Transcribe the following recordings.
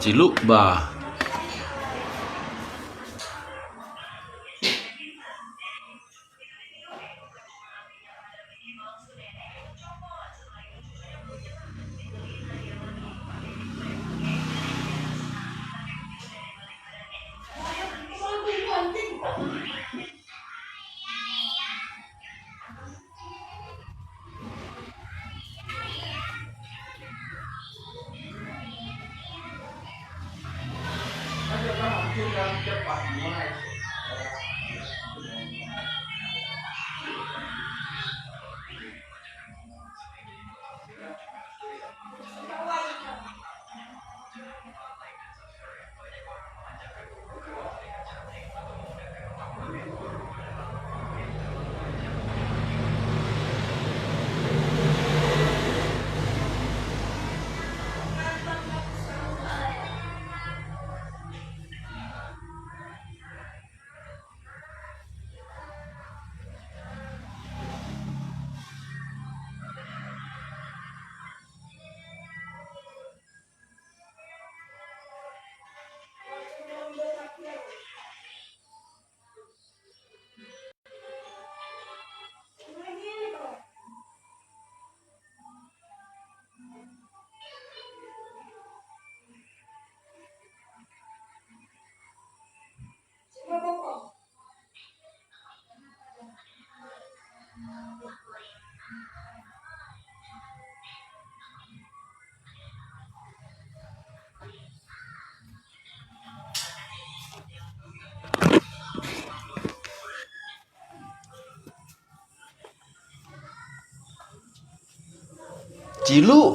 Chỉ lúc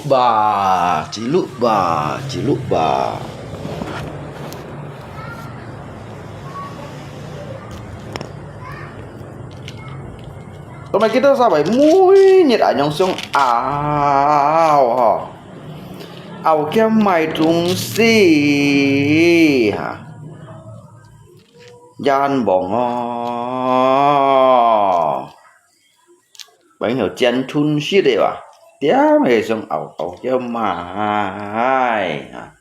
bà chỉ lúc bà hôm nay kita sampai mui nhiệt ảnh nhong sông ảo ha ảo kia mày trung si ha gian bỏng bánh hiểu chen chun xí đấy à tía mày sông ảo kia mày ha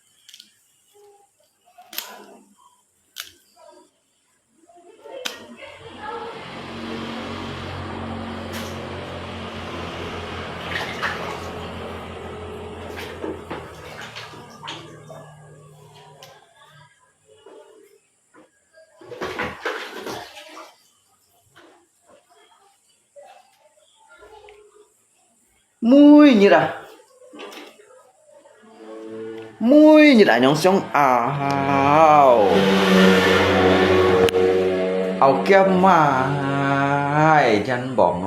mui như là nhong sông ảo ảo kia mày chân bỏng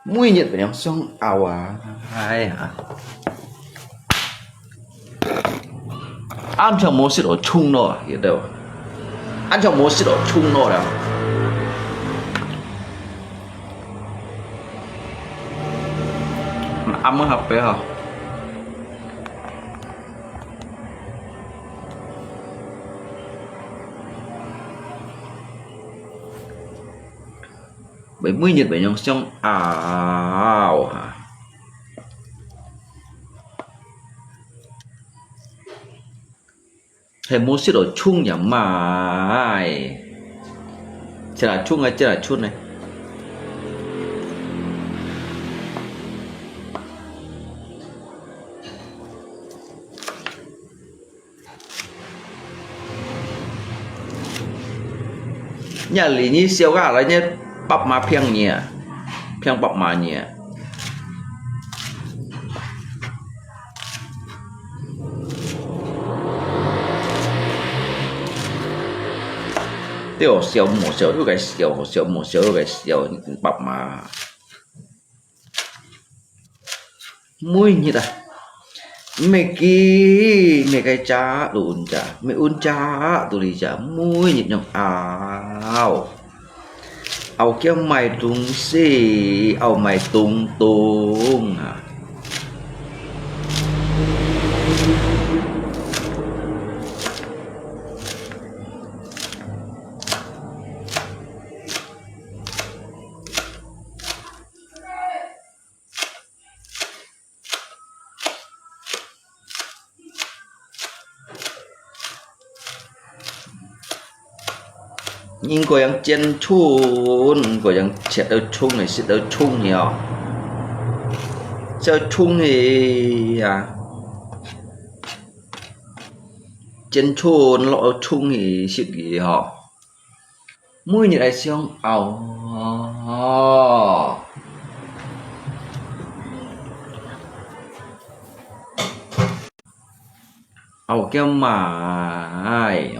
mui nhiệt là nhong sông ảo ai hả ăn trong món xịt ở chung nó hiểu đâu ăn trong món xịt ở chung nó đâu ăn mới học bé hả bảy mươi nhiệt bảy nhong trong ảo hả thầy muốn xịt ở chung nhỉ mày chỉ là chung hay chỉ là chút này nhà lý như siêu gà là như bắp má phiang nhỉ phiang bắp má nhỉ tiểu siêu một siêu cái siêu một siêu cái siêu bắp má mùi như ta mấy cái cha đồn cha mấy un cha tụi đi cha mùi nhịp nhọc ảo kia mày tung xì ảo mày tung tung à nhưng có yang chân chun có yang chết ở chung này xịt ở chung nhiều chơi chung thì à chân chun lộ chung thì xịt gì họ mũi như đại siêu ảo ảo kêu mày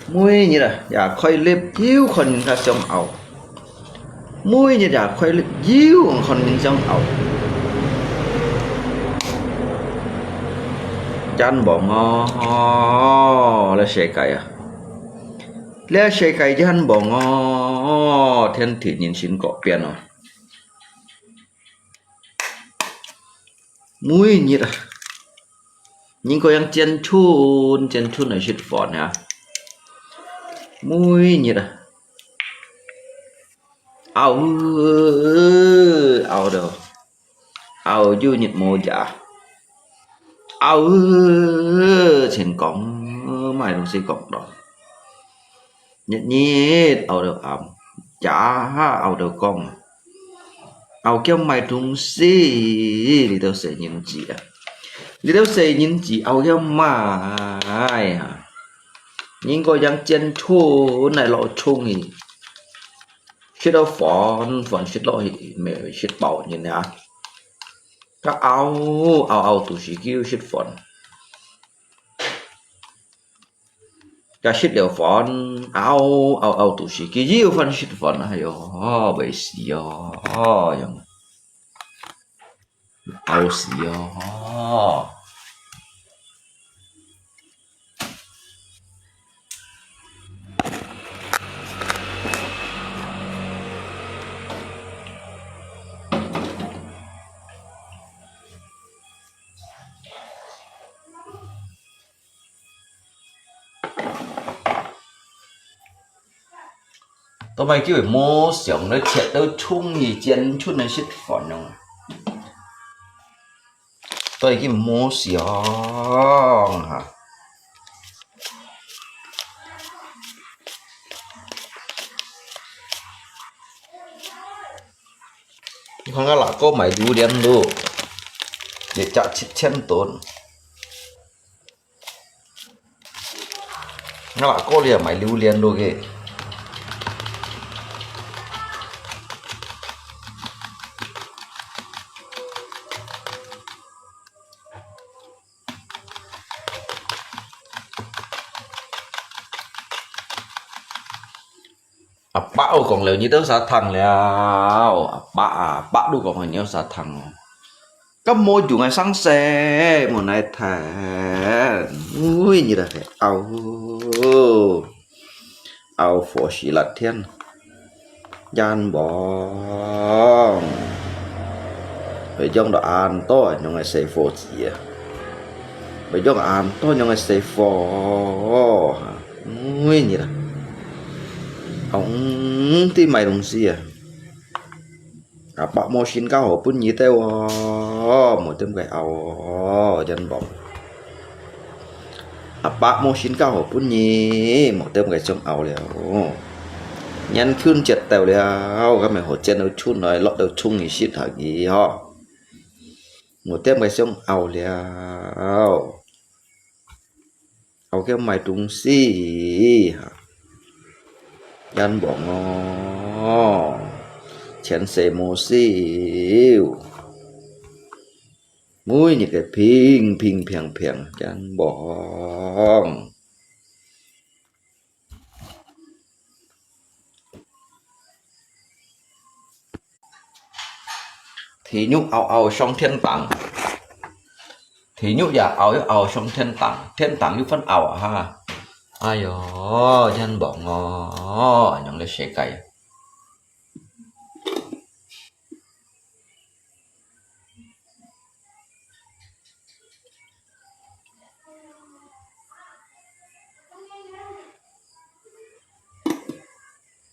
mũi như làอย่าค่อยเล็บยิ้วคนก็จงเอามุ้ยเนี่ยอยากค่อยเล็บยิ้วของคนจงเอาจันบอกงอแล้วเชยไก่อะแล้วเชยไก่จันบอกงอเทียนถิ่นยินชินเกาะเปียนอ่ะมุ้ยเนี่ยยิงก็ยังเจนชุนในชิดฟอนเนี่ยมุ้ยเนี่ยเอาเด้อเอาอยู่nhiệt mồ dạ ao trên cổng mày đồng xí cổng đó nhiệt nhiệt ao được ẩm chả ao được con ao kêu mày đồng xí thì tao sẽ nhìn chị à thì tao sẽ nhìn chị ao kêu mày à nhưng có yang chân chu này lộ chung thì shit đâu phòn shit lộ thì mẹ shit bảo như này các ao tụ sĩ kêu shit phòn các shit đều phòn ao tụ sĩ kêu nhiều phòn shit phòn hay bởi xì yang ao xì tao mày kêu mua xưởng nó chết đâu chung gì chân chút này shit phòn không tôi cái mua xưởng hả không có là có mày đủ đen luôn để chặt chít chân tốn nó là có liền mày lưu liền luôn kì bão còn liệu như tớ xa thằng liệu bão đủ còn nhiều xa thằng các môi chủ ngày sáng xe một này thẻ ui như là phải ao phổ sĩ lật thiên gian bỏ phải trong đó an to nhưng ngày xây phổ gì à phải trong an to nhưng ngày xây phổ ui như là ông tí mày đồng gì à bác mô xin cao hộp bún nhí teo một tấm cái ao dân bóng bác mô xin cao hộp bún nhí một tấm cái trong ao liệu nhắn khuyên chật tèo liệu các mày hột chân nó chút nói lọt đầu chung thì shit hả gì ho một tấm cái trong ao liệu ao cái mày đúng xí dân bóng chén xe mô xíu mũi như cái ping phiền dân bóng thì nhúc ao trong thiên tạng thì nhúc giả ao trong thiên tạng nhúc phân ao ha ai yo dân bóng những cái xe cày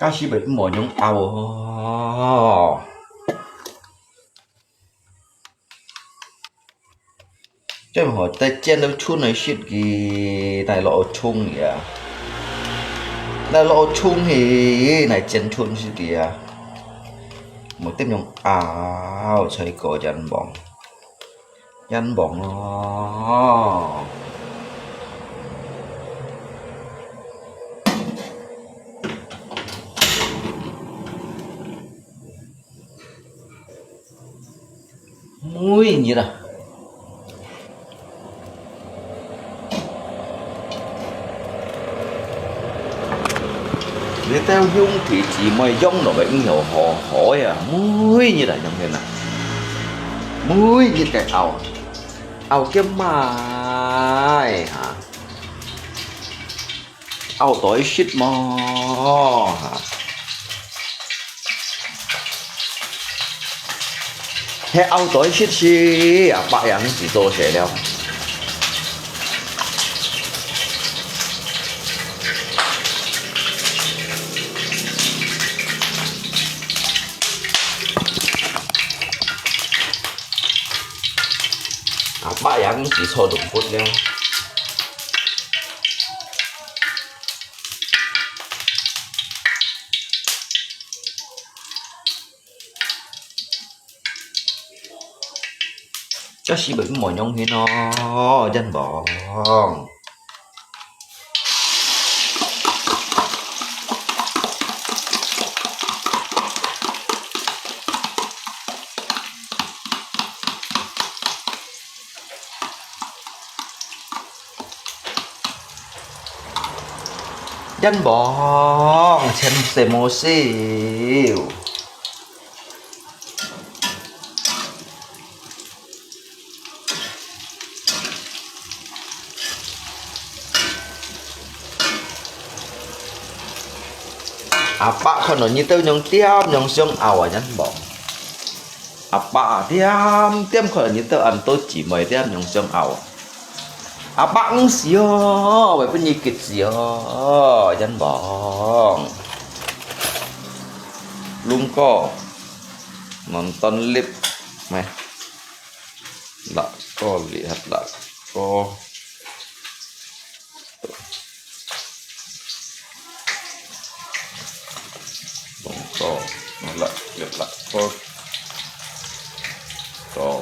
cá sĩ bị mồi nhúng ao chứ mà hỏi tay chen đâu chun này shit gì này lộ chung vậy này lộ chung thì này chen chun shit gì à một tiếp nhúng ao chơi cổ dàn bóng nó mùi như nào để tao dung thì chỉ mày giống nó bệnh nhiều họ hỏi à mùi như là trong thế này mùi như cái ảo kiếm mai hả ảo tối shit mò hả thế ảo tối shit gì à bạn yang chỉ做谁了bạn yang chỉ cho đúng phút了cho sĩ bệnh mồi nhông thì nó danh bò danh bò xem xe mô siêu apa kan nó như tao nhung tiêm nhung xương ảo à nhắn bỏ apa tiêm tiêm kan như tao ăn tôi chỉ mời tiêm nhung xương ảo apa ng xíu vậy phải như kịch xíu nhắn bỏ lung co nonton lip mày lạ co lihat lạ co to lại lihat lại to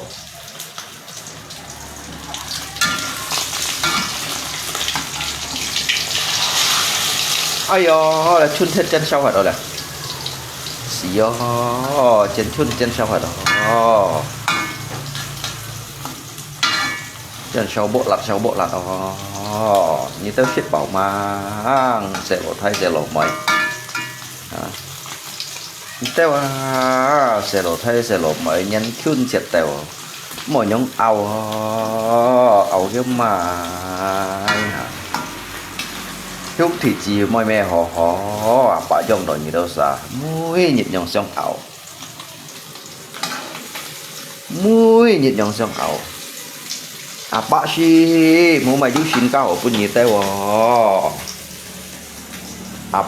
ai yo là chun thêm chân sau hả đó là xì yo chân chun chân sau hả đó chân sau bộ lặt đó như tao chết bảo mang sẽ lộ thay sẽ lộ mày tao sẽ lộ thay sẽ lộ mày nhắn chun chết tao mỗi nhóm ảo cái mà lúc thì chỉ mọi mẹ họ bà trong đó như đâu xa mũi nhiệt nhong xong ảo mũi nhiệt nhong xong ảo bà si mua mày giúp xin cao ở bên nhiệt tao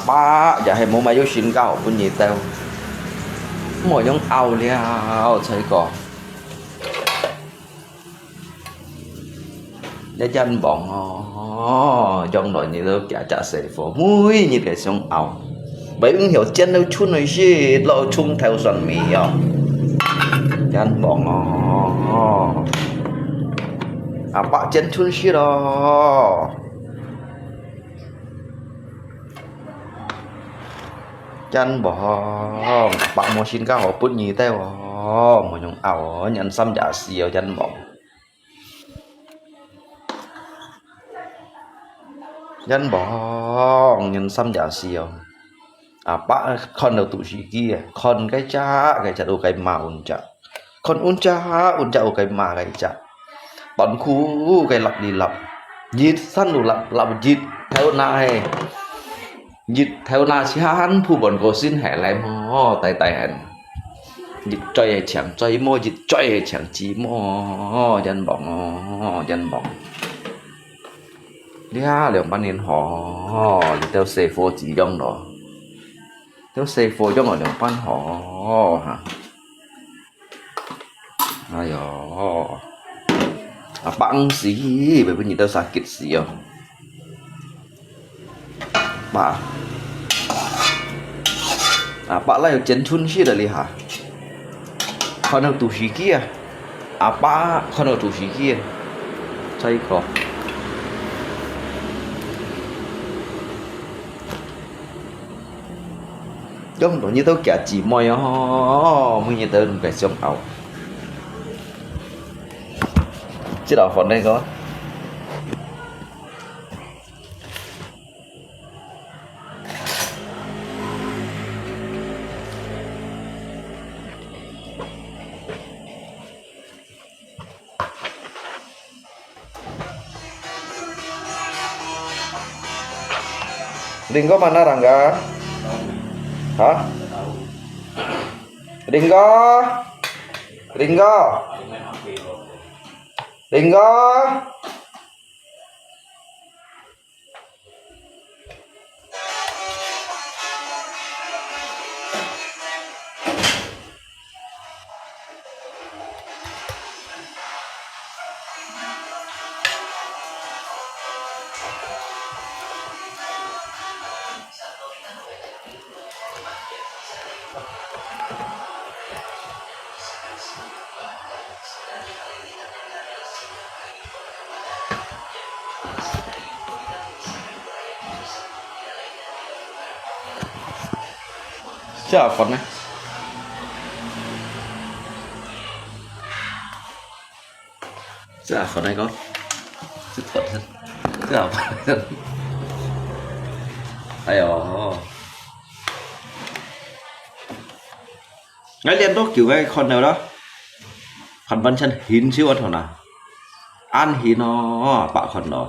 bà giờ hay mua mày giúp xin cao ở bên nhiệt tao mỗi nhóm ảo liao thấy còn để chân bọn trong nội như đâu chả sẽ phổ mũi như cái sông ảo bởi ứng hiểu chân đâu chút này gì lộ chung theo dần mì chân bọn bạn chân chung xí đó chân bọn bạn mua xin cao họ bút nhì teo mà nhung ảo nhận xăm giả xìu chân bọn dân bỏ nhân xăm giả xìu bác con đầu tụ sĩ kia con cái cha đồ cái mà ôn chả con ôn cha ở cái mà cái chả bọn khu cái lặp đi lặp dít săn đồ lặp dít theo này dít theo na si hắn phụ bọn cô xin hẻ lại mò tay hẹn dít chơi chẳng chơi mò dít chơi chẳng chỉ mò dân bỏng đi ha liệu ban niên họ thì tao sẽ phô chỉ trong đó Nếu xây phô cho ngồi đường pan họ hả ayo apaan sih baby nyita sakit sih ya pak apa lah yang chun sih dari ha kalau tu sih kia apa kalau tu sih kia sai kok giống như tao kể chỉ môi mới như tao phải sống ảo chứ đâu phần đây có Ringo mana Rangga? Hah? Ringo? Ringo? Ringo? Siapa nih? Siapa này con? Siapa? Ayo. Ngay liên tốt kiểu cái con nào đó. Con văn chân hin siêu ăn thằng nào? Ăn hin nó bạ con đó.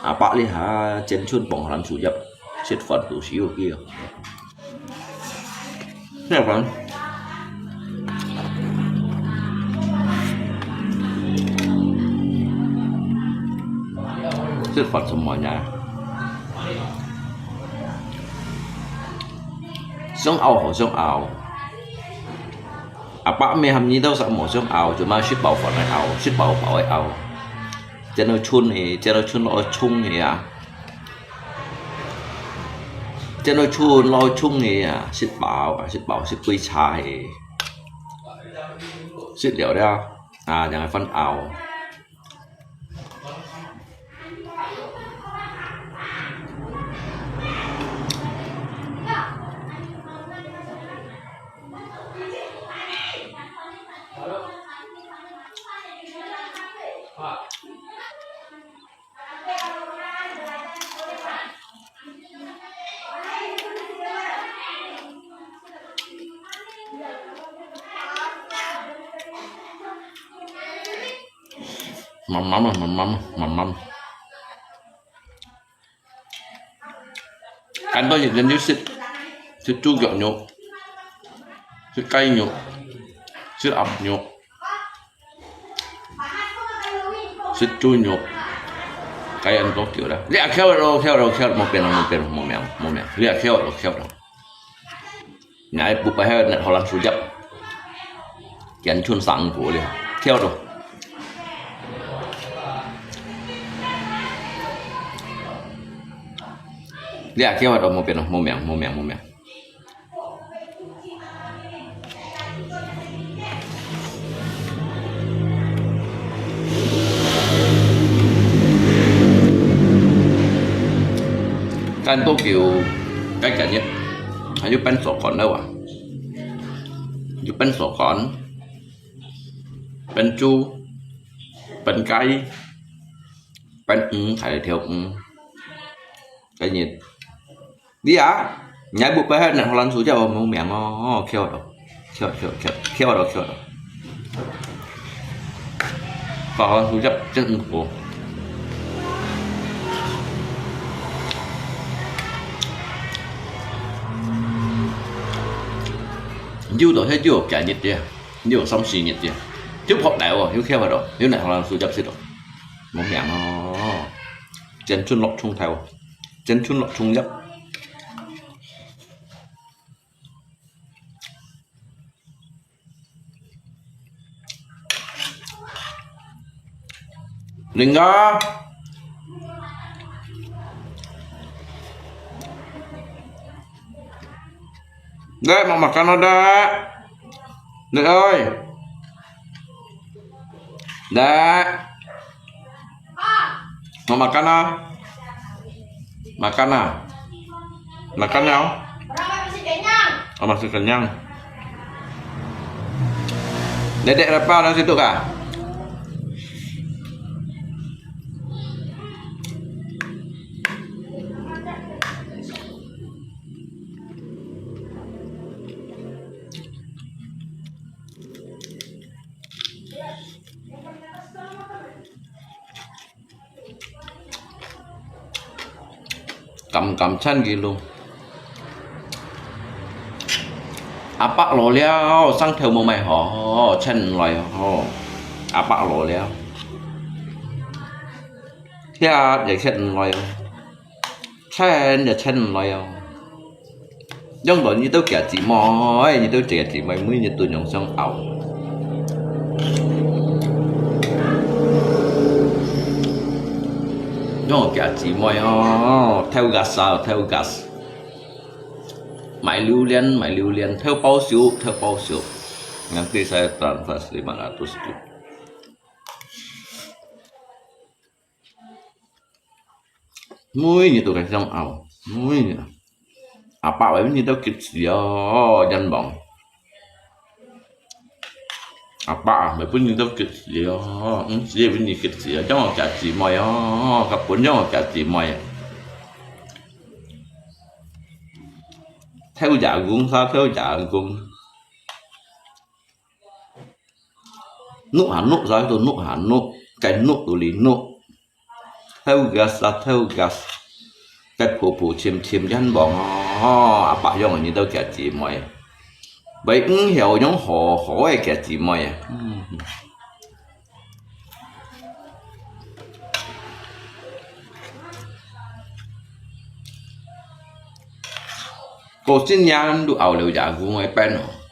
À bạ đi hả? Trên chuôn bỏng làm chủ nhập. Chết phần tủ xíu kia. Nè bạn rất phật trong mọi nhà sống ảo hồ sống ảo à bác mẹ hầm như đâu sợ mổ sống ảo chúng ta ship bảo phật này ảo ship bảo ấy ảo cho nó chun lo chung thì à cho nó chun lo chung thì à ship bảo ship quy chai ship liệu đó à chẳng phải phân ảo mắm ăn tôi chỉ đến thịt chua gạo nhục thịt cay nhục thịt ẩm nhục thịt chua nhục cái ăn có kiểu đó lẹ khéo một mèo lẹ khéo rồi nhảy bụpไปให้họ làm số dập chén chuồn sẵn của đi khéo rồi lẹ khéo rồi một mèoกันโตเกียวใกล้กันเนี่ยอายุเป็นสองก่อนแล้วอ่ะอายุเป็นสองก่อนเป็นจูเป็นไก่เป็นไข่เทียวcái gì đi à nhảy bụpไปให้นั่นเขาลันสูเจ้ามึงแมงอ๋อเขี้ยวrồiก็สูเจ้าจึงโอ้yêu rồi thấy yêu cả nhiệt đi yêu xong xì nhiệt đi tiếp học đại rồi yêu khéo vào rồi yêu này họ làm số chấp xí rồi mong nhàng nó chân chun lọc chung theo chân chun lọc chung nhấp Đừng đó. Đấy, mau makan ada. Đấy ơi. Đấy. Mau makan à? Makan à? Makan ya? Masih kenyang. Oh, masih kenyang. Dedek berapa dari situ kah? Cầm chân gì luôn. Apa lo liao sang theo một mày họ chân loài họ apa lo liao thế để chân loài chân để chân loài giống đó như tôi kể chỉ mỏi như tôi kể chỉ mày mới như tôi nhong xong ảo nó kể chỉ mỏi theo gas sao theo gas mày lưu liên theo bao siêu nanti saya transfer 500 juta muy như tôi cái trong ảo muy như apa vậy như tao kịch gì dân bóng apa mày pun như tao kịch gì gì với như kịch gì trong một cả chỉ mày gặp cuốn trong một cả chỉ mày theo giả gúng sao theo giả gúng nụ hẳn nụ rồi tôi nụ hẳn nụ cái nụ tôi lý nụ theo gas cái phù chìm dân bóng bà dòng như tao kẻ chỉ mày vậy cũng hiểu giống họ kẻ chỉ mày cô xin nhang đủ ảo liều giả của người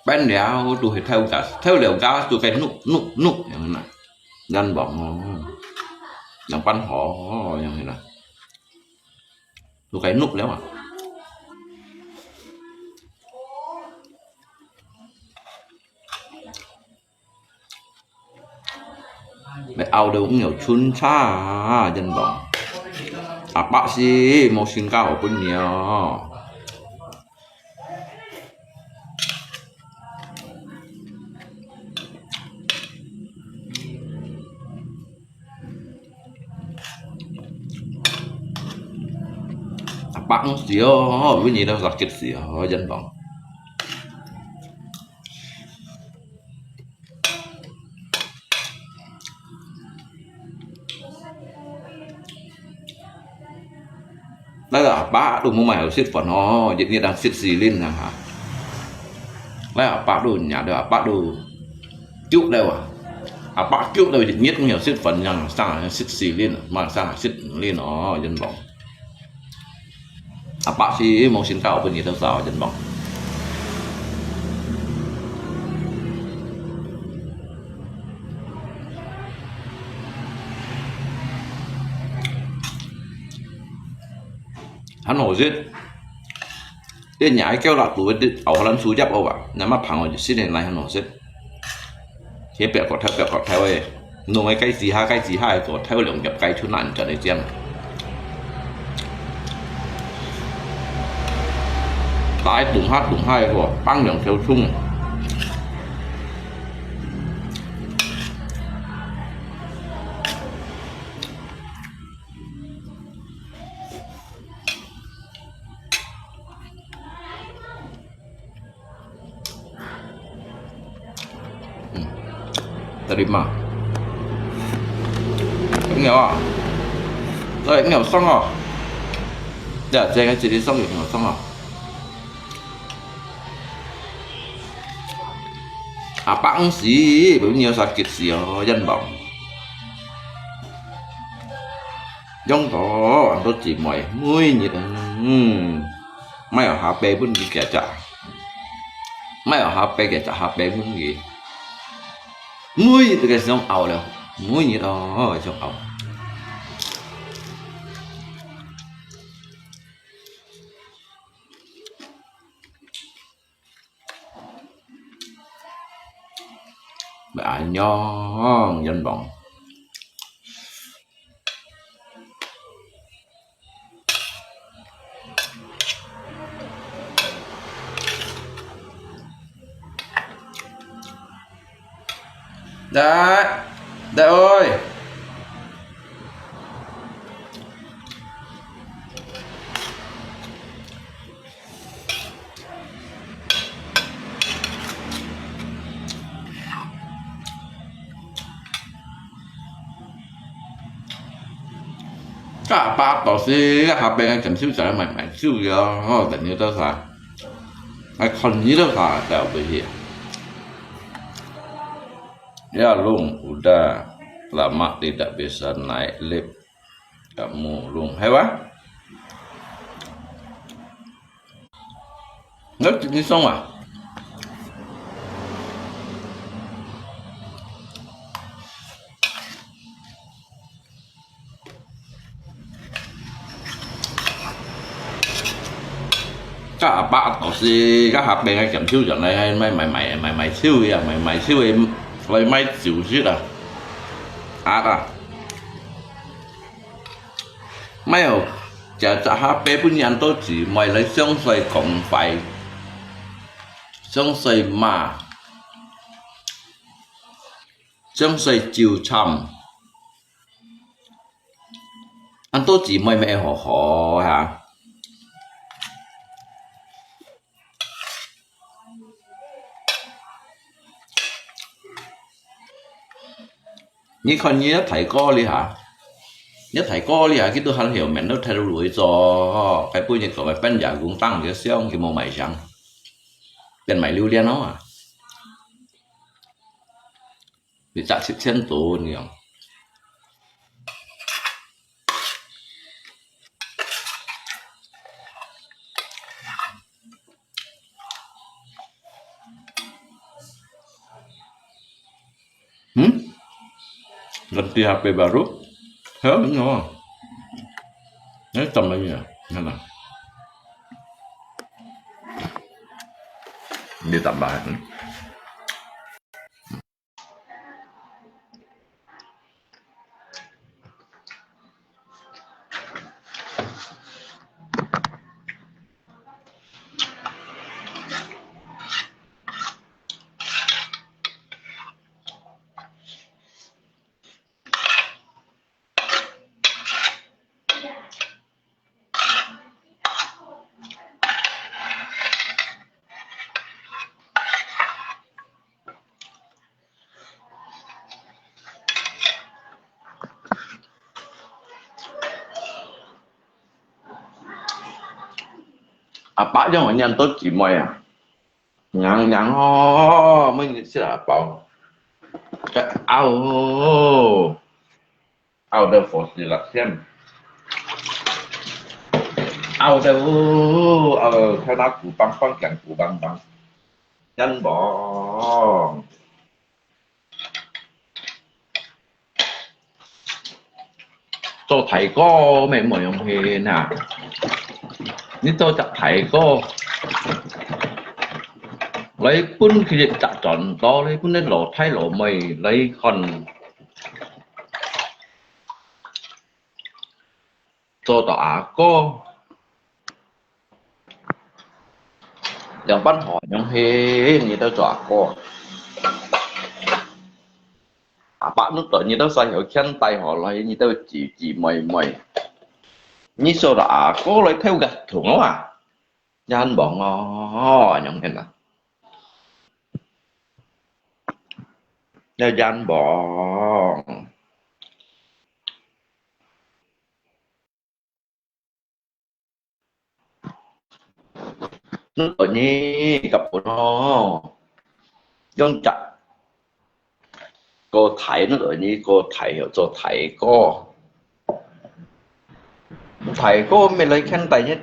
bên đéo đủ hết theo liều gas tụi cái nụอย่างนั้นdân bóngอย่างปั้นหออย่างนี้นะtụi cái nụ léo à mẹ ao đâu cũng nhiều chun cha dân bóng bác sĩ một sinh cao ở bên nhiều băng xíu với gì đâu giặt kịch xíu dân bóng đây là bác đồ mua mày ở xịt phần nó hiện nhiên đang xịt xì lên là hả đây là bác đồ nhà đây là bác đồ cựu đâu bác cựu đâu hiện nhiên cũng nhiều xịt phần rằng sang là xịt xì lên mà sang là xịt lên nó dân bóng bác sĩ một xin cao bên gì đâu sao dân bóng hắn hồi giết cái nhà ấy kêu là tụi ẩu hắn xúi giáp ẩu à nếu mà phẳng rồi xin này hắn hồi giết thế bẹt có theo ấy nung mấy cái gì hai có theo lượng nhập cái chút nặng cho đấy chém tái đụng hai của băng lượng theo chung terima nghèo à rồi nghèo xong rồi để chơi cái gì đi xong rồi nghèo xong rồi băng sĩ bao nhiêu sakit sih dân bóng giống đó anh tôi chỉ mày muy như thế mày ở HP bên gì kẻ trả mày ở HP kẻ trả HP bên gì muy như cái giống ảo đâu muy như đó trong ảo bà nhon dân bọn đấy đấy ơi cả ba tổ sư các học bên chẳng siêu trở mày mày siêu giờ tình như đó sao ai còn như đó sao đều bị gì ya lung udah lama tidak bisa naik lift kamu lung hebat ngerti ni semua các bạn tổ sư các học bên chẳng siêu trở này mày siêu ya mày siêu em lấy mấy chịu chứ à à没有，就下北本人都自咪你相信共費，相信嘛，相信照參，anh都自咪咩學學嚇？你看你一提歌你嚇？一提歌你係佢都很曉明都睇到會咗，喺本日個係本人cũng tăng cái xương cái màu mày trắng，เป็นmày lưu liên đó à，你扎切千度你樣，nanti HP baru, hả đúng không? Đấy tầm bao nhiêu? Nghe nào, đi tầm bài. À bác cho mọi nhân tốt chỉ mày à nhàng nhàng ho mình sẽ là bảo cái ao đâu phải là xem ao đâu theo nó cụ băng chẳng cụ băng nhân bỏ做提哥咪冇用氣啊！你做集提哥。你搬佢哋集盡多，你搬啲樓梯樓尾，你看做到阿哥，兩班河用氣，你都做阿哥，阿爸都對你都細有傾大河來，你都自妹，你做到阿哥你theo gặt thủng không à？nhân bọn用氣啊！Nhà danh bọn nó tự nhiên gặp của nó dân chặt cô thầy nó tự nhiên cô thầy hiểu cho thầy cô mình lấy khen tay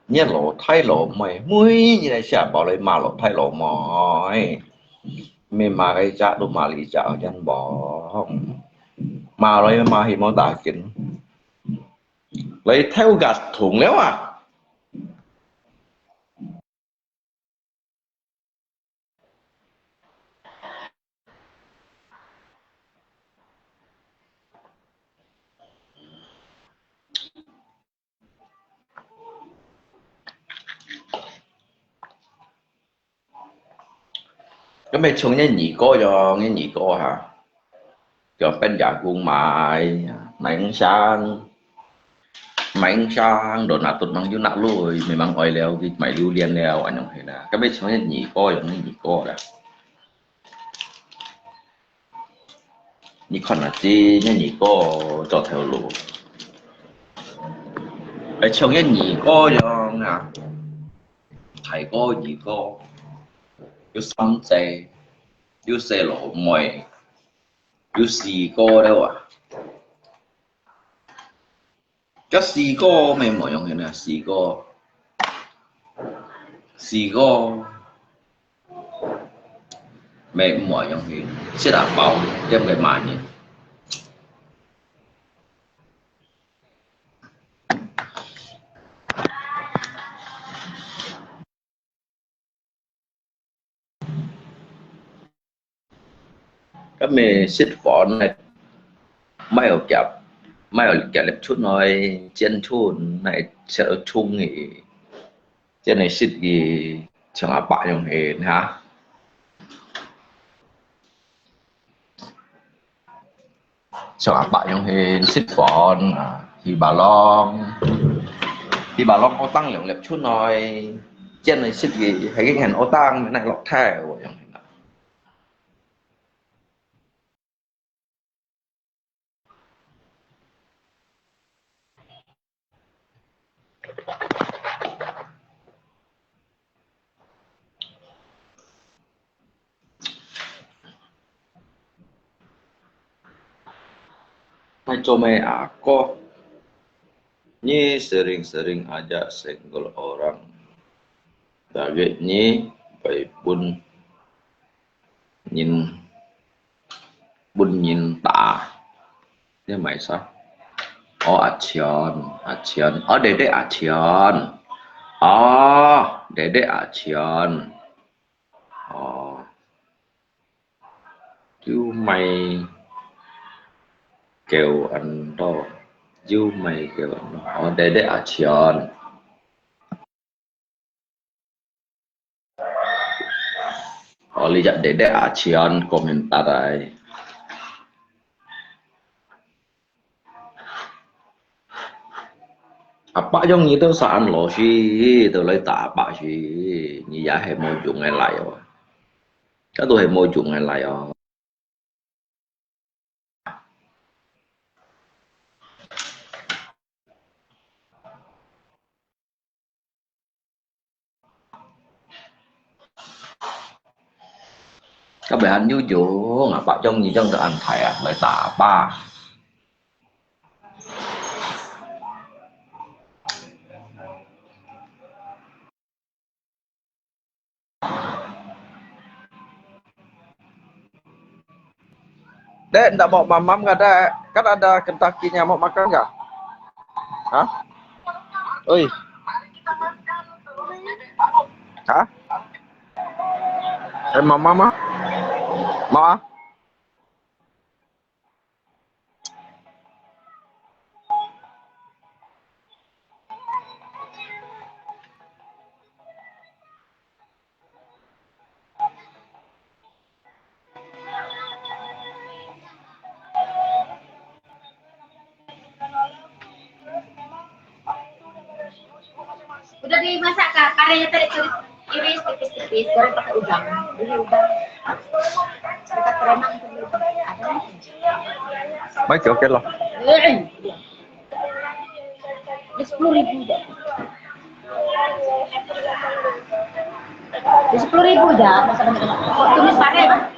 nhất lộ thay lộ mày mũi như này sẽ bảo lấy mà lộ thay lộ mỏi mình mà cái giá đồ mà lý chào dân bỏ mà lấy mà thì món đá kính lấy theo gạt thùng léo à 咁你唱一兒歌咗，一兒歌嚇，就bên giả cuồng mài mảnh sang đồ nát tụt mang vô nát lùi mày mang oi leo cái mày lưu liên leo anh không thấy là cái biết sao nhất nhị co giống như nhị co đó nhị con là chi nhất nhị co cho theo lùi ở trong nhất nhị co cho nè thầy co nhị co yêu xăm xe yêu xe lộ mồi yêu xì co đâu à cái xì co mày mọi dùng thế nào xì co mẹ mọi dùng thì sẽ đảm bảo cho người mà nhỉ cái mẹ xích phòn này mấy ở chập mấy ở chập lẹp chút nói chân chun này sẽ ở chung thì trên này xích gì chẳng là bạn dùng thì hả chẳng là bạn dùng thì xích phòn thì bà long có tăng lượng lẹp chút nói trên này xích gì hay cái ngành ô tăng này lọt theo Macam aku ni sering-sering ajak senggol orang. Target ni baik pun nhìn tả nhưng mày sao? Action. Để action. Để action. Chứ mày kêu anh đó chứ mày kêu anh đó để action lihat để action komentar ay apa yang itu saan lo sih từ lấy tạ apa sih như vậy hay môi trường ngày lại rồi cái tôi hay môi trường ngày lại rồi các bạn như chỗ apa trong gì trong anh thầy lấy tạ ba Dek, enggak mau mamam nggak ada, kan ada Kentucky-nya mau makan nggak? Hah? Oi. Hah? Mamam ah? Mau ah? Udah dimasak kak, karenya tadi iris tipis-tipis, goreng pakai udang. Ini udang. Dekat remang itu ada. Baik, oke loh. Di 10.000 dah. Di 10.000 dah, masa tulis pakai kan?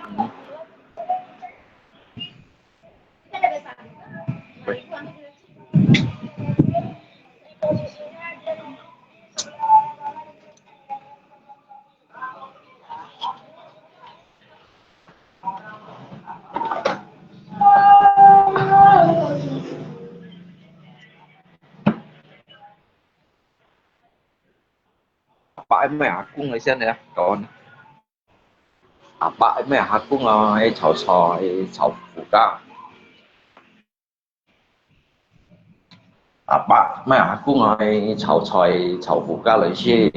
Bãi mẹ cung lấy xem này còn bãi mẹ cung là chảo xoài chảo phụ ca bãi mẹ cung là chảo xoài chảo phụ ca lấy xe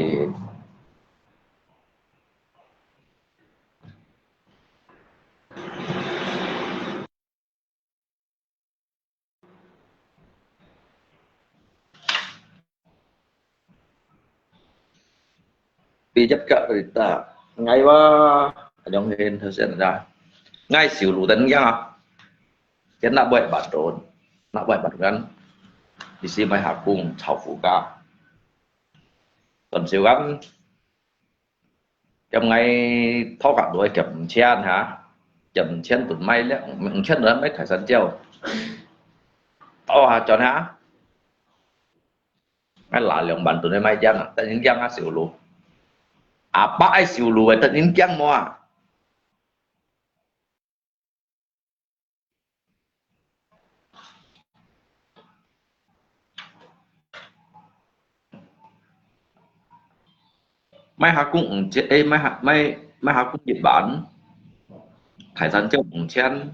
chấp cả rồi ta ngay ba trong hiện thời gian ra ngay xỉu lù tấn nha cái nắp bậy bát trốn nắp bậy bát ngắn đi xem mai hạ cung chào phụ ca tuần siêu gắn trong ngày thọ cả đuôi chậm chen hả chậm chen tụt may lẽ mình chen nữa mấy thải sân treo to hả cho hả cái lạ lượng bạn tụi này may chăng à tại những chăng á xỉu lù à bãi xỉu lù vậy tại những chăng mua mai hạ cung ê mai hạ cung Nhật Bản thải sân treo cũng chen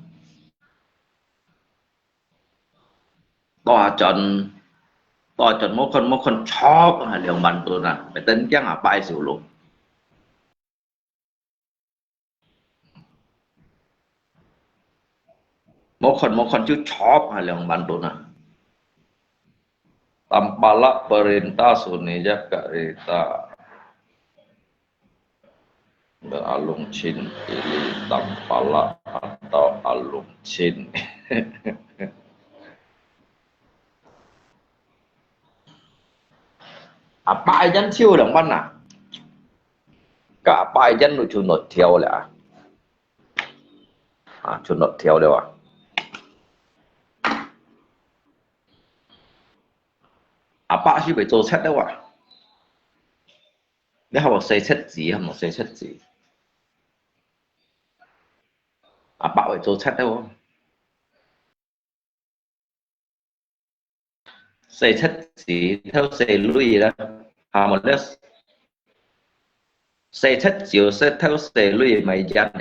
to trần to trần mỗi con chó là lượng bạn tụi này phải tính chăng à bãi xỉu lù mỗi con chú chó là lượng bạn tụi này tampala perintah sunija karita alung chin pilih tampala atau alung chin apa ajan siêu đồng văn à cả ba ajan nó chủ nốt theo là chủ nốt theo đâu à apa sih phải做 set đâu à你係咪寫七字係咪寫七字apa phải 做 set đâu寫七字theo寫lui đó係咪咧寫七字寫theo寫lui咪真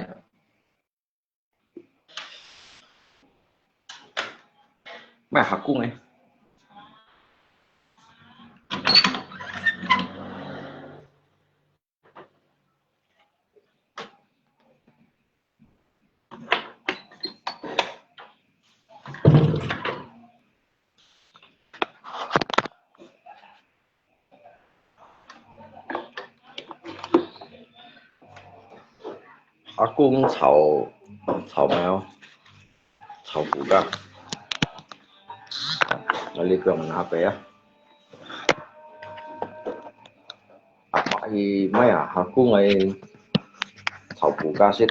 咩學工嘅學工炒咩啊炒腐㗎我呢個唔下俾啊apa mấy à học工係炒腐㗎先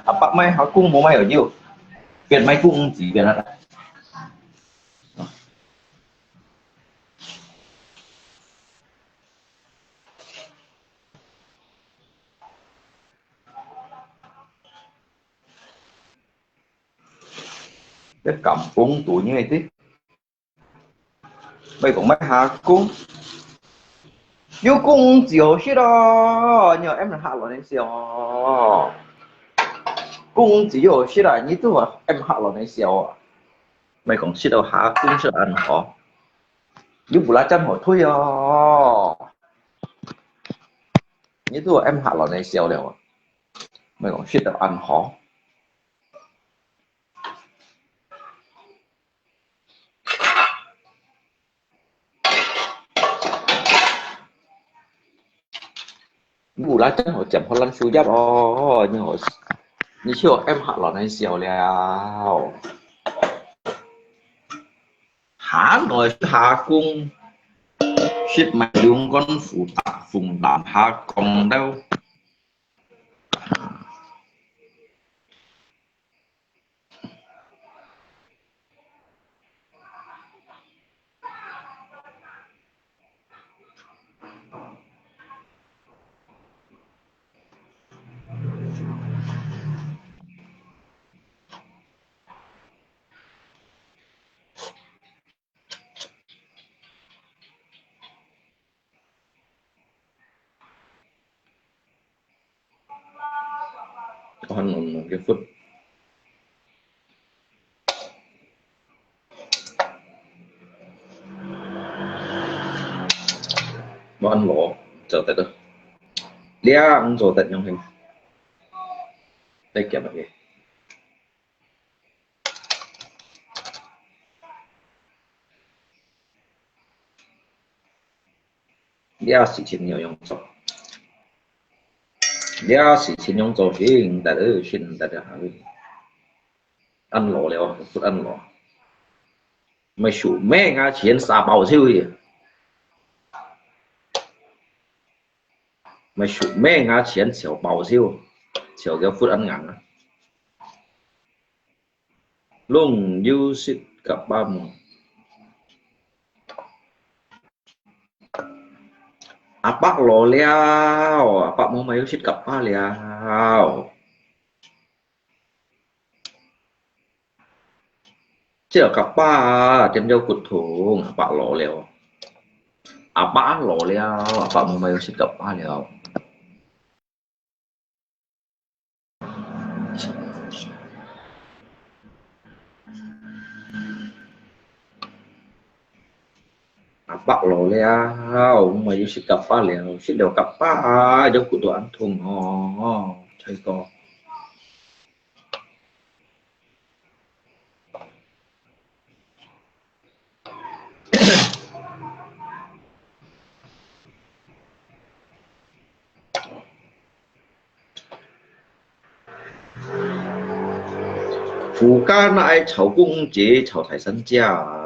Apa mai aku mau mai ở nhiều Việt mai cũng chỉ Việt Nam cái cảm cũng tuổi như này tí bây cũng mai hà cũng yêu cũng chiều xí đó nhờ em là hạ rồi nên xíu cũng chiều xí là như tôi em hạ rồi nên xíu mày cũng xí đâu hạ cũng sẽ ăn họ như bù lá chân hỏi thôi à như tôi em hạ rồi nên xíu đều mày cũng xí đâu ăn họ bù lá chân hỏi chậm họ lăn xuôi giáp như hỏi như chiều em hạ rồi nên xíu leo há rồi hạ cung ship mà dùng con phụ tạ phùng đảm hạ còn đâu còn một cái phút nó ăn lỗ trở tại đâu lia ăn rồi tại trong hình đây kiểm là gì lia sự情有用做lia sự情用做先tại đó xin tại đó ăn lỗ liệu phút ăn lỗ mày chủ mẹ ngã钱啥保修的mày chủ mẹ ngã钱小保修小cái phút ăn ngắn luôn yêu sức gặp ba mùa bác lò leo bác mau yêu sức gặp ba leo chỉ là gặp ba trên dâu cụt thùng bác lò leo bác lò leo bác mau yêu sức gặp ba leo bác lò leo mà yêu sức gặp ba leo sức đều gặp ba dâu cụt ăn thùng thấy co phụ ca nại cháu cung chế cháu thái sân chào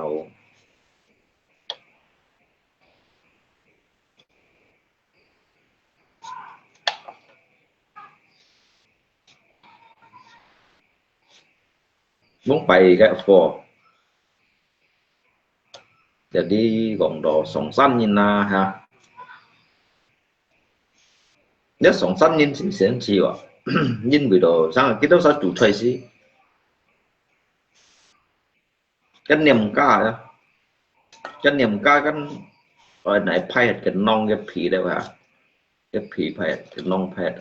muốn bày cái phò jadi gongdo songsan nhìn na ha nếu songsan nhìn thì sẽ chi vậy nhìn bị đồ sang cái đó sao chủ thầy gì cái niềm ca đó chân niệm ca kan rồi này phai cái nong cái phì đây hả cái phì phai cái nong phai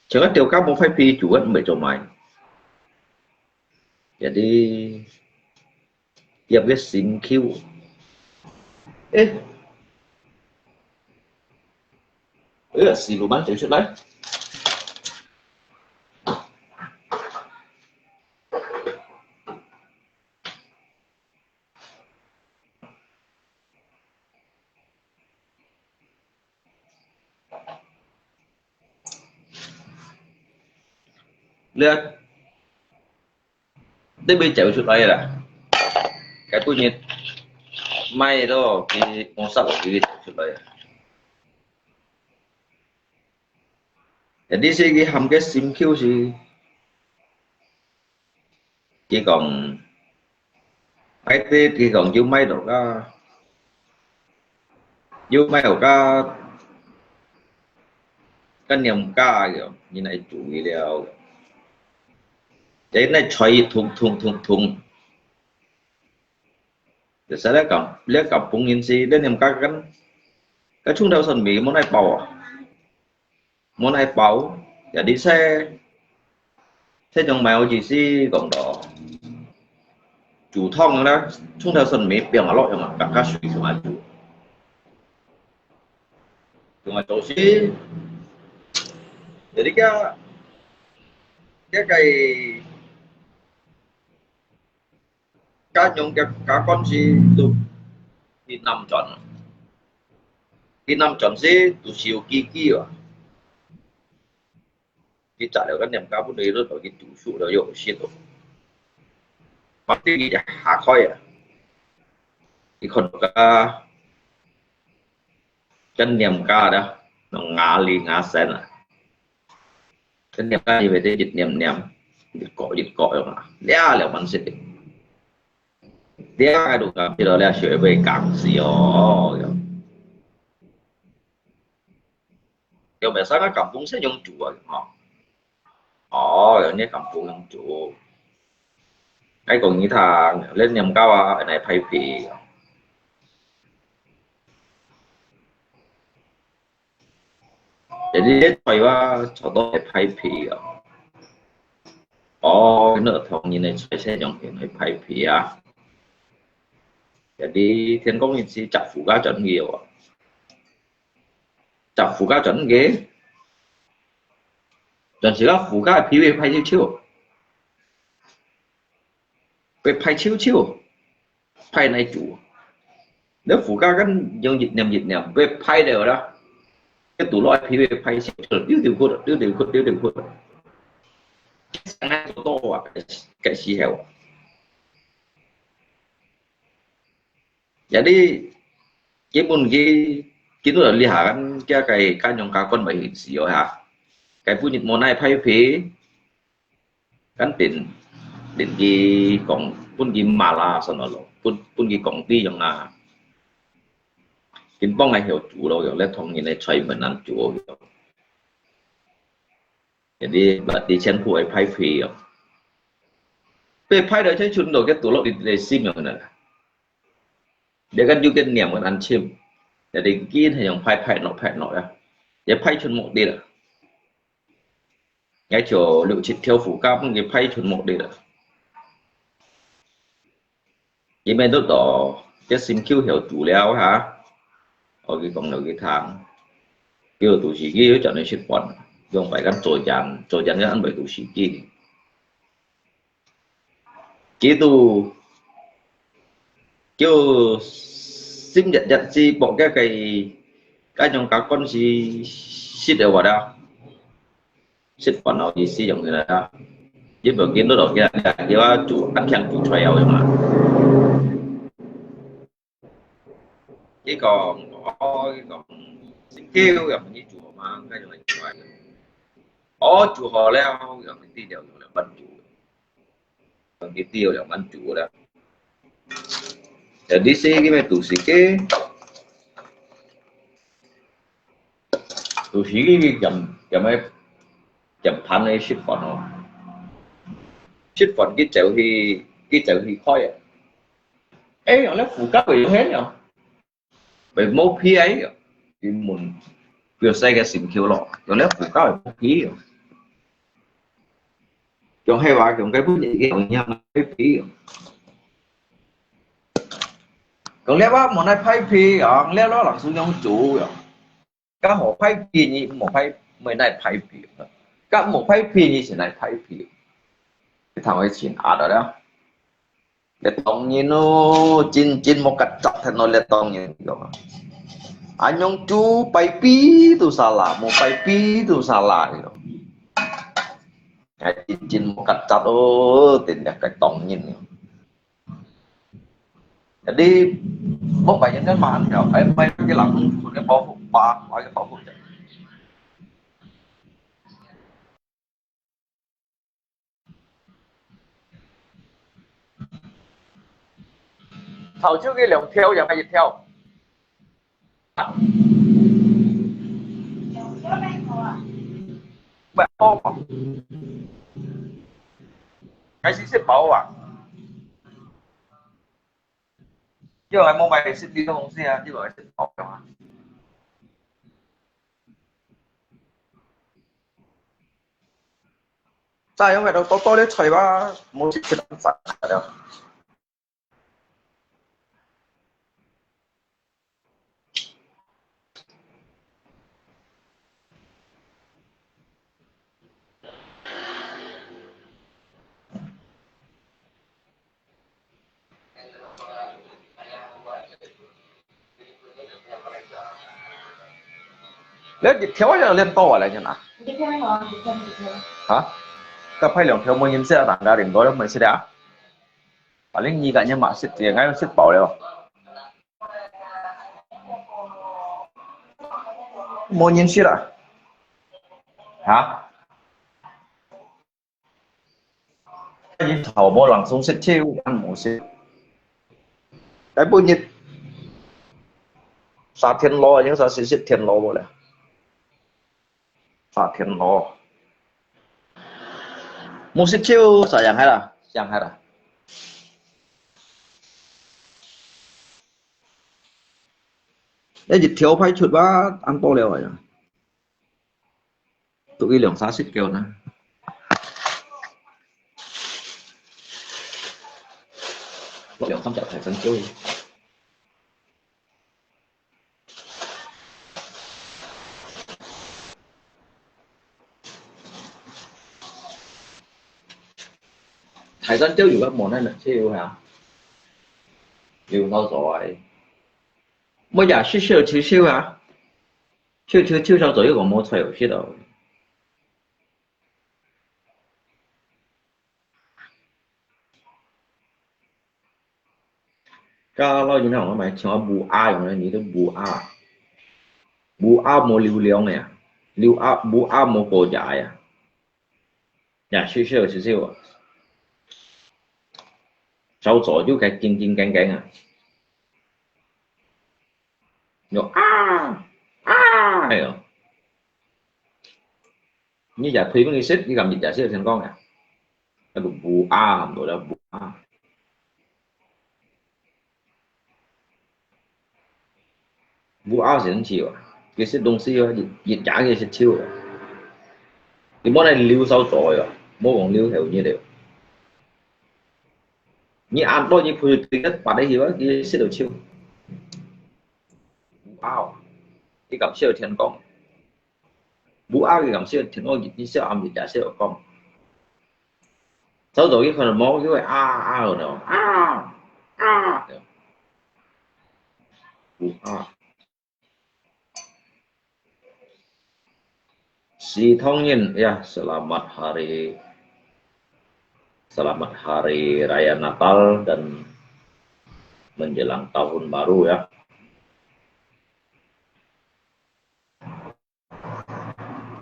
chẳng có tiêu các một phai phì chủ vẫn mấy chỗ mày jadi tiap cái xin kêu ê là xì lù bán chịu chuyện đấy lihat đây bây chịu chuyện đấy là cái tôi nhìn may đó cái con sắt cái chuyện đấy jadi cái hầm cái sim kêu gì chỉ còn cái tê thì còn chưa may được chưa may được cái niềm ca kiểu như này chủ yếu đấy này xoay thùng để sẽ lấy cầm bung in si đến niềm ca cái chung theo sân mỹ món này bảo để đi xe trong mèo gì si còn đó chủ thông đó chung theo sân mỹ biển ở lội mà cả các suy mà chủ mà chỗ si jadi cái cá nhung cá con si tụ đi năm chọn si tụ siêu kỳ à đi trả được cái niềm cá bút đấy rồi cái tụ số đó dùng xịt rồi bắt đi hạ khói à thì còn chân niềm cá đó nó ngã sen à cái niềm cá gì về đây dịch niềm dịch cọ mà đéo là bắn xịt đéo ai được cả thì đó là sửa về cảng gì rồi bây giờ cái cảm cũng sẽ dùng chủ à rồi nhé cảm cũng dùng chủ cái còn như thằng lên nhầm cao à này phải phì jadi phảiว่าcho tôi phải phì cái nợ thòng như này sẽ dùng cái phải phì à jadi thiên công như si chặt phụ cá chuẩn nhiều chặt phụ cá chuẩn ghế chuẩn chỉ là phụ cá phì về phải chiêu về phải chiêu phải này chủ nếu phụ cá cái dùng dịch niệm về phải đều đó cái tủ loại phì về phải chiêu điều khuất sáng to à cái gì heo jadi cái môn cái nó là li hàn cái nhung cá con bảy xí rồi hả cái phụ nhật môn này phải phí cái tiền cái còn pun cái mà là sao nó pun cái công ty giống là cái bông này hiểu chủ đâu rồi thông như này chơi mình ăn chủ jadi bật đi chân phụ phải phí về phải đợi chơi chun đồ cái tủ lạnh để sim như này để cái du kinh niệm của ăn chim để đi kia thì dùng phải nọ ra để phải chun một đi là cái chỗ liệu chỉ theo phụ cao cái phải chun một đi là vậy bên đó đó cái sim kêu hiểu chủ leo hả ở cái còn là cái thằng kêu tủ sĩ kia cho nên ship quần dùng phải gắn trồi dàn cái ăn bởi tủ sĩ kia chỉ tu kêu sim nhận gì bọn cái trong các con gì ship đều vào đâu ship quần nào gì sử dụng người là giúp vào kiến đó đầu kia thì chủ ăn chẳng chủ trail rồi mà chỉ còn kêu gặp như chủ mà cái này chủ họ leo gặp cái tiêu là bắn chủ còn cái tiêu là bắn chủ đó jadi cái này tủ sĩ cái chậm than này ship phần cái chậu thì khói ấy nó phụ cấp về hết rồi về mô phi ấy thì muốn việc xây cái xịn kêu lọ nó lấy phụ cấp về mô phi rồi cho hay bà kiểu cái bút nhị cái nhau cái phí còn lẽ bác một này phai phí ở lẽ đó là số nhóm chủ rồi các hộ phai phí như một phai mấy này phai phí các một phai phí như thế này phai phí cái thằng ấy chuyện à đó để tông như nó chín chín một cách chặt thì nó để tông như vậy anh nhóm chủ phai phí tu salah một phai phí tu salah cái chín chín một cách chặt tiền đẹp cái tông như vậy jadi membayangkan cái màn rồi em bay cái lặng cái bao phục ba cái bao phục thầu trước cái lượng theo giờ hay dịch theo bạn ô cái gì xếp bảo à chứ là mong mày xin đi không xe chứ rồi xin học rồi tại không phải đâu tôi đấy thầy ba một chiếc cái sẵn đâu lên dịch theo là lên to lại như nào hả các phải lượng theo một nhân xe tặng ra đến đó mình sẽ đã paling gì cả nhưng mà xịt tiền ngay xịt bảo đấy một nhân xe à hả cái thầu mua lần xuống xịt chiêu ăn một xịt cái bụi nhiệt xả thiên lo những sao xịt thiên lo rồi xả thiên lo một xịt chiêu xả dạng hay là cái dịch thiếu phải chuột ba ăn to liều rồi tụi cái lượng xá xịt kêu nè lượng không chặt phải phân chiêu thời gian chiêuอยู่กับหมอนั่นแหละชิวhả chiêu lâu rồi mới giờ chiêu chiêu hả chiêu sao rồi còn冇吹遊戲度cái lo gì nào mà chẳng có bù a rồi này thì bù a冇流量嘅bù a冇過價啊呀chiêu啊手左就cái kinh à rồi này rồi như giả thủy có đi xích đi cầm dịch giả xích thành con à cái bù a làm đồ là bù a bù a sẽ chịu cái xích đông xí dịch giả cái xích chiêu cái món này lưu sau rồi à món còn lưu theo như đều như ăn tôi như phơi thì đất bạn đấy thì cái xích đầu chiêu wow cái cảm siêu thiên công bù a cái cảm siêu thiên công dịch siêu âm dịch giả siêu công sau rồi cái phần máu cái rồi nào bù a si Thongin ya selamat hari raya Natal dan menjelang tahun baru ya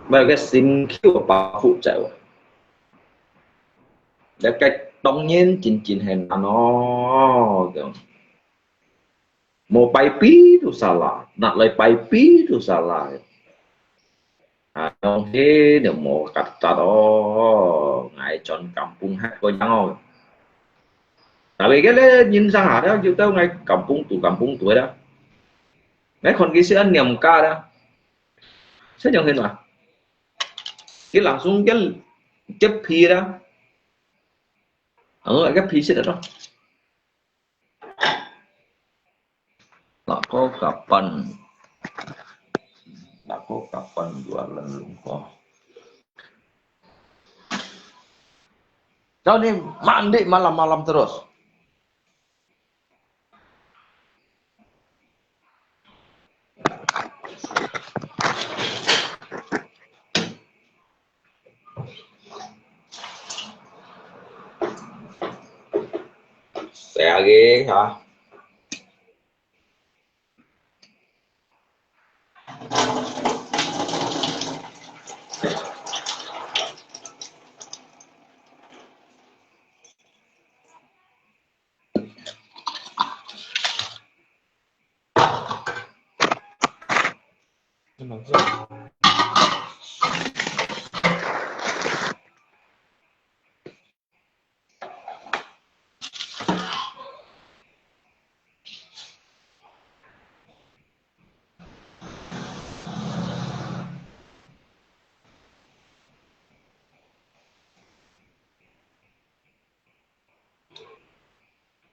và cái xin kêu bảo phụ trợ để cách đông nhiên chín hình nó kiểu một bài pí tu salah đặt lại bài pí tu salah không thế được một kata đó ngài chọn kampung hát có nhang không Tại vì cái đấy nhìn sang hả đó chúng tao ngay kampung tuổi đó ngay còn cái sự niềm ca đó sẽ chẳng hình mà cái langsung cái phi đó ở cái phi sẽ đó Nako kapan jualan lumpur. Kau ni mandi malam-malam terus. Saya ghê hả?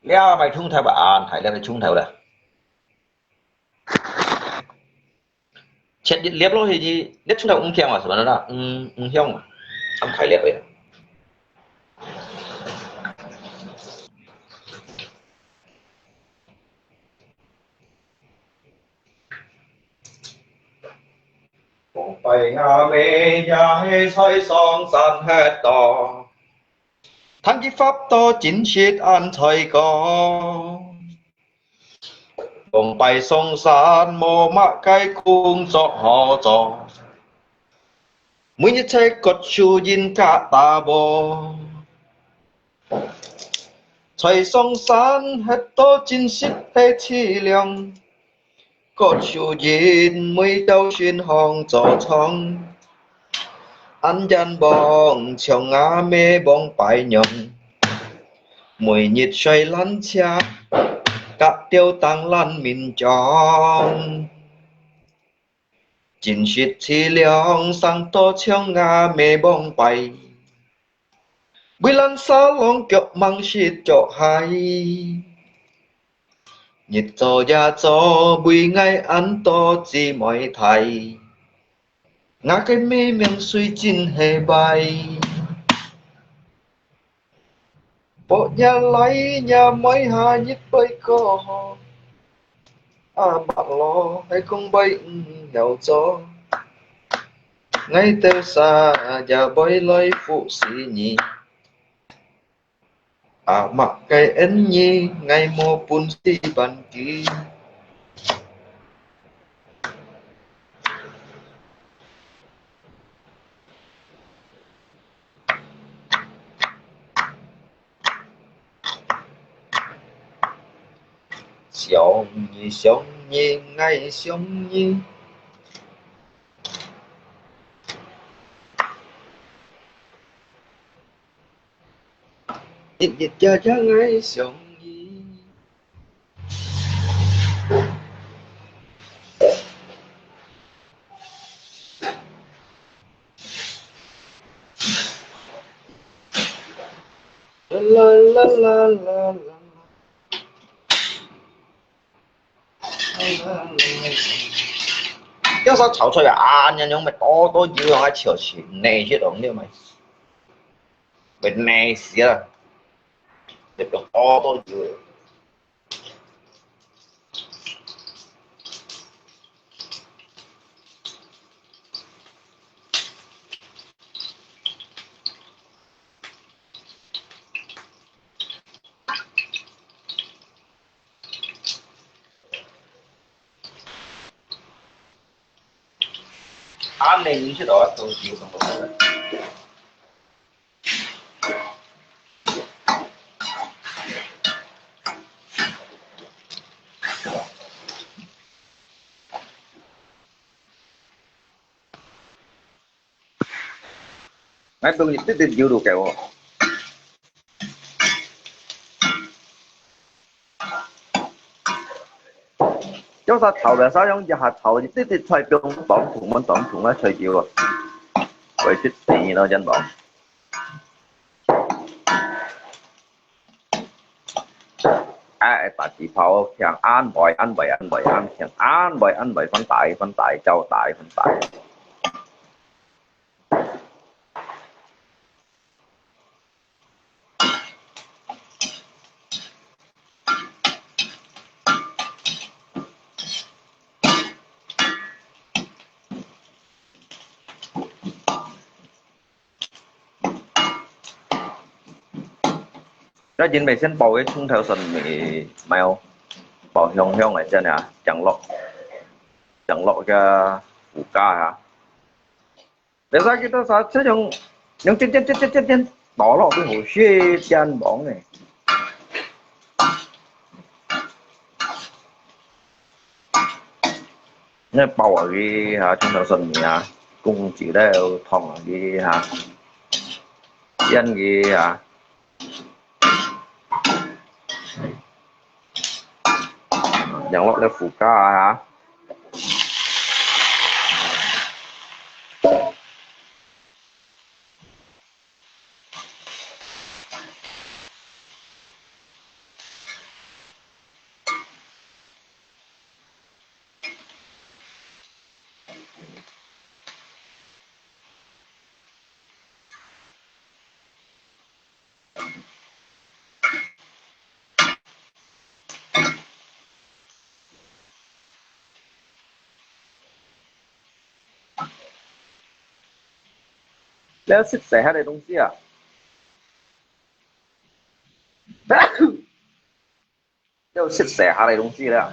Leo mày chung theo bạn, hay là mày chung theo đây? Chết liếp lo thì gì? Liếp chung theo cũng khéo mà, sao đó? Hiong mà. Ăn phải liếp vậy. Phải ngà mê nhà hay xoay song san hết to. Thắng chí pháp to chính siết an thời có. Cùng bay song san mô mạ cái cung cho họ cho. Mỗi nhất thế cột chú yên cả ta bồ. Trời song san hết to chính siết hết chi lượng. Cột chú yên mới đâu xuyên hong cho thông. Anh dân bong chồng ngã mê bong bài nhộng. Mùi nhiệt xoay lăn cha các tiêu tăng lăn mình chong chính shit chi lượng sang to chồng ngã mê bong bài bùi lăn xa long kiệu mang shit cho hay nhiệt cho ya cho bùi ngay ăn to chi mọi thầy ngã cái mê miệng suy chín hề bài bộ nhà lấy nhà mấy hai nhất bay có bạn lo hay không bay nghèo cho ngay từ xa nhà bay lấy phụ sĩ nhỉ mặc cái ấn nhi ngay mùa pun si bàn kỳ xiong nhi ngay xiong nhi ít ít cha ngay xiong nhi la la la la la有時炒出嚟硬樣咪多要喺朝前內出動啲咪內死啦，你多要。啱你演出到一套照咁，mấy bưng nhịp tiếp theo chịu được kẹo 有啥头嘅，啥样一下头，啲啲菜標當同咧菜椒啊，為出地咯，真講。哎，大字炮向安排，向安排分大，周大分大。cái chuyện này xin bầu cái chung theo sân thì mèo bầu hông này trên nè chẳng lọ cho phụ ca hả để ra kita sao sẽ những trên bỏ lọ cái hồ xê chân bóng này nó bầu ở cái hả chung theo sân thì hả cùng chỉ đều thòng ở cái hả dân cái hả chẳng lọ cho phụ ca hả要吃晒下的东西啊要吃晒下的东西了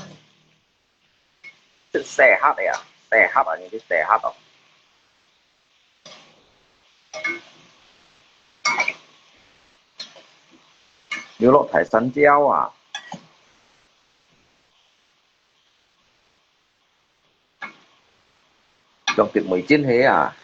吃晒下的呀晒下啊你去晒下的牛肉台山椒啊trong tiệc 19 thế à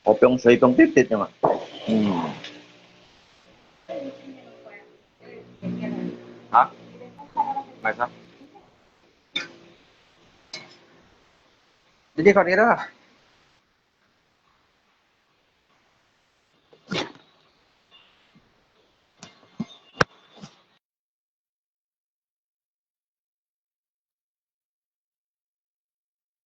có bông水bông tít tít mà hả mày sao đi con đi đó